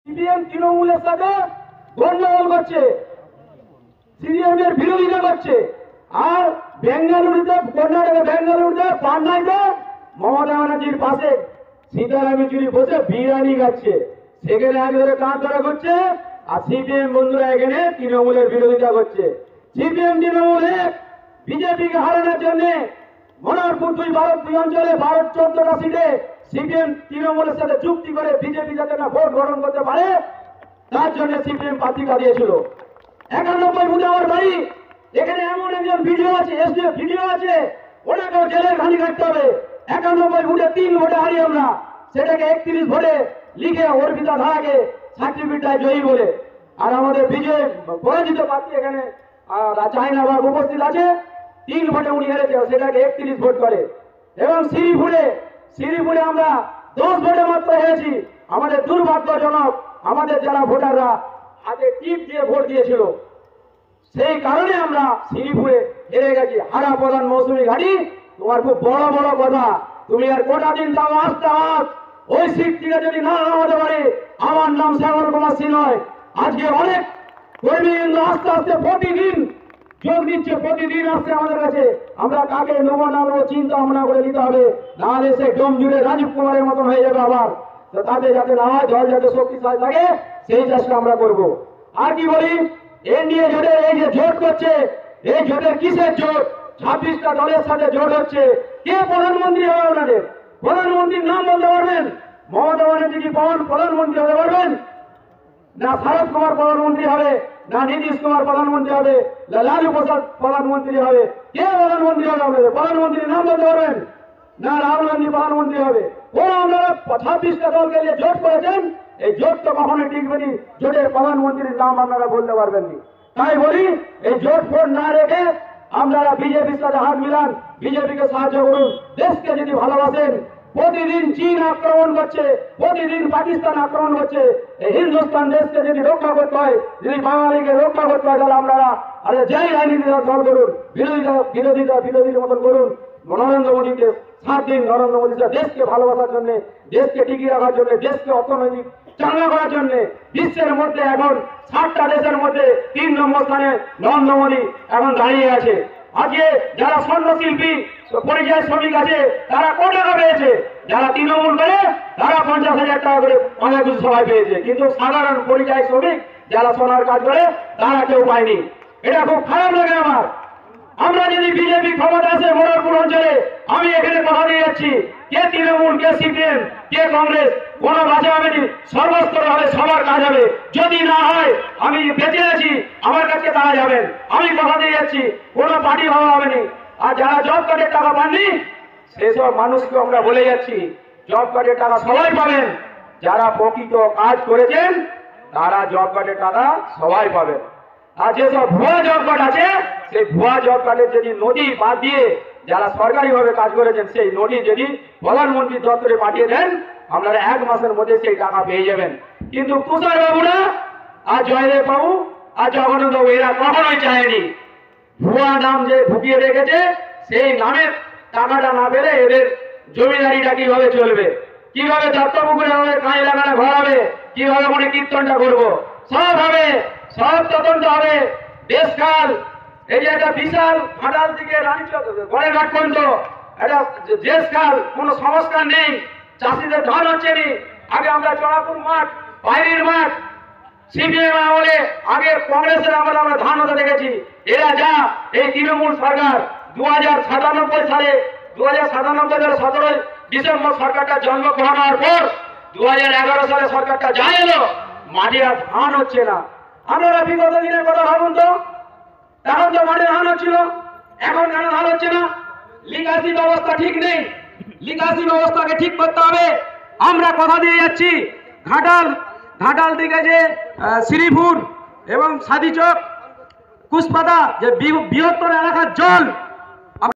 CPM তৃণমূলের সাথে গন্ডগোল করছে, সিপিএম এর বিরোধিতা করছে। আর বেঙ্গালুরুতে, কর্ণাটকে বেঙ্গালুরুতে, পান্নাইতে মমতা ব্যানার্জির পাশে সীতারাম ইয়েচুরি বসে বিরিয়ানি খাচ্ছে, সেখানে এক ধরে কাঁধ ধরে করছে। আর সিপিএম বন্ধুরা এখানে তৃণমূলের বিরোধিতা করছে। সিপিএম তৃণমূলে বিজেপিকে হারানোর জন্য মনোহরপুর দুই অঞ্চলে 14টা সিটে সিপিএম তৃণমূলের সাথে চুক্তি করে বিজেপি যাতে না ভোট গ্রহণ করতে পারে তার জন্য সিপিএম প্রার্থী দিয়েছিল। 91 বুথে আমার বাড়ি, এখানে এমন একজন ভিডিও আছে, এসডিএফ ভিডিও আছে, ওনাকেও জেলের ঘানি কাটতে হবে। 91 ভোটে 3 ভোটে হারি আমরা, সেটাকে 31 ভোটে লিখে অর্পিতা ধারাকে সার্টিফিকেট জয়ী বলে। আর আমাদের বিজয় পরাজিত প্রার্থী এখানে চায়নাবাগ উপস্থিত আছে, 3 ভোটে উনি হেরেছে, সেটাকে 31 ভোট করে। এবং শ্রীপুরে আমরা 10 ভোটে মাত্র হেরেছি। আমাদের দুর্ভাগ্যজনক, আমাদের যারা ভোটাররা হাতে টিপ দিয়ে ভোট দিয়েছিল, সেই কারণে আমরা শ্রীপুরে হেরে গেছি। হারা প্রধান মৌসুমী ঘাটি, তোমার খুব বড় বড় কথা, তুমি আর কোটা দিন তাও আস্তে ওই সিট থেকে যদি না নামাতে পারে। আমার নাম শ্যামল কুমার সিং নয়। আজকে অনেক কর্মী কিন্তু আস্তে আস্তে প্রতিদিন যোগ দিচ্ছে, প্রতিদিন আসছে আমাদের কাছে। আমরা কাকে নেবো না নেবো চিন্তা ভাবনা করে নিতে হবে, নাহলে সে ডোম জুড়ে রাজীব কুমারের মতন হয়ে যাবে আবার। তো তাতে যাতে না হয়, জল যাতে শক্তিশালী থাকে সেই চেষ্টা আমরা করব। আর কি বলি, এনডিএ জোটের এই যে জোট করছে, এই জোটের কিসের জোট? 26টা দলের সাথে জোট হচ্ছে। কে প্রধানমন্ত্রী হবে ওনাদের? প্রধানমন্ত্রীর নাম বলতে পারবেন? মমতা ব্যানার্জি কি প্রধানমন্ত্রী হতে পারবেন? না শরদ কুমার প্রধানমন্ত্রী হবে, না নীতিশ কুমার প্রধানমন্ত্রী হবে, না লালু প্রসাদ প্রধানমন্ত্রী হবে। কে প্রধানমন্ত্রী হবে আপনাদের? প্রধানমন্ত্রীর নাম বলতে পারবেন? না রাহুল গান্ধী প্রধানমন্ত্রী হবে? ওরা আপনারা 26টা দলকে যে জোট করেছেন, এই জোট তো কখনোই টিকবে না। জোটের প্রধানমন্ত্রীর নাম আপনারা বলতে পারবেন না। তাই বলি, এই জোট ফোট না রেখে আপনারা বিজেপির সাথে হাত মিলান, বিজেপিকে সাহায্য করুন। দেশকে যদি ভালোবাসেন, প্রতিদিন চীন আক্রমণ করছে, প্রতিদিন পাকিস্তান আক্রমণ করছে, এই হিন্দুস্তান দেশকে যদি রক্ষা করতে হয়, যদি বাঙালিকে রক্ষা করতে হয়, তাহলে আপনারা আরে যাই রাজনীতি দল করুন, বিরোধীর মতন করুন। নরেন্দ্র মোদীকে সাথ দিন। নরেন্দ্র মোদী দেশকে ভালোবাসার জন্য, দেশকে টিকিয়ে রাখার জন্য, দেশকে অর্থনৈতিক চাঙ্গা করার জন্য বিশ্বের মধ্যে এখন 60টা দেশের মধ্যে 3 নম্বর স্থানে নরেন্দ্র মোদী এখন দাঁড়িয়ে আছে। আজকে যারা স্বর্ণশিল্পী পরিযায়ী শ্রমিক আছে তারা কত টাকা পেয়েছে? যারা তৃণমূল করে তারা 50,000 টাকা করে অনেক কিছু সবাই পেয়েছে, কিন্তু সাধারণ পরিযায়ী শ্রমিক যারা সোনার কাজ করে তারা কেউ পায়নি। এটা খুব খারাপ লাগে আমার। আমরা যদি বিজেপি ক্ষমতা আসে মনোহরপুর অঞ্চলে, আমি এখানে কথা দিয়ে যাচ্ছি, কে তৃণমূল, কে সিপিএম, কে কংগ্রেস, কোনো বাঁচা হবে না। সর্বস্তরে হবে, সবার কাজ হবে। যদি না হয়, আমি বেঁচে আছি, আমার কাছে তারা যাবেন। আমি কথা দিয়ে যাচ্ছি, কোনো পার্টি ভাবা হবে না। আর যারা জব কার্ডের টাকা পাননি, সেসব মানুষকে আমরা বলে যাচ্ছি, জব কার্ডের টাকা সবাই পাবেন। যারা প্রকৃত কাজ করেছেন তারা জব কার্ডের টাকা সবাই পাবেন। আর যেসব ভুয়া জব কার্ড আছে, সেই ভুয়া জব কার্ডের যদি নদী বাদ দিয়ে যারা সরকারিভাবে কাজ করেছেন সেই নদী যদি প্রধানমন্ত্রীর দপ্তরে পাঠিয়ে দেন, আপনারা 1 মাসের মধ্যে সেই টাকা পেয়ে যাবেন। কিন্তু তুষার বাবুরা আর জয়দেব বাবু আর জগন্নাথ বাবু এরা কখনোই চায়নি। ভুয়া নাম যে ঢুকিয়ে রেখেছে, সেই নামের টাকাটা না পেলে এদের জমিদারিটা কিভাবে চলবে, কিভাবে দত্তপুকুরে আমাদের কাঁচ লাগানো ঘর হবে, কিভাবে মনে কীর্তনটা করবো, সব হবে, সব তদন্ত হবে। দেশকাল এই যে একটা বিশাল ঘাটাল থেকে গড়েঘাট পর্যন্ত একটা দেশকাল, কোনো সংস্কার নেই। চাষিদের ধান হচ্ছে নি। আগে আমরা চড়াপুর মাঠ, বাইরের মাঠ, সিপিএম আমলে, আগে কংগ্রেসের আমলে আমরা ধান হতে দেখেছি। এরা যা এই তৃণমূল সরকার 2097 সালে 17 ডিসেম্বর সরকারটা জন্মগ্রহণ হওয়ার পর 2011 সালে সরকারটা যা এলো, মাঠে আর ধান হচ্ছে না। আপনারা বিগত দিনের কথা ভাবুন তো, তখন তো মাঠে ধান হচ্ছিল, এখন কেন ধান হচ্ছে না? লিগাসি ব্যবস্থা ঠিক নেই। লিগাসি ব্যবস্থাকে ঠিক করতে হবে। আমরা কথা দিয়ে যাচ্ছি, ঘাটাল থেকে যে শ্রীপুর এবং সাদিচক কুশপাতা যে বৃহত্তর এলাকার জল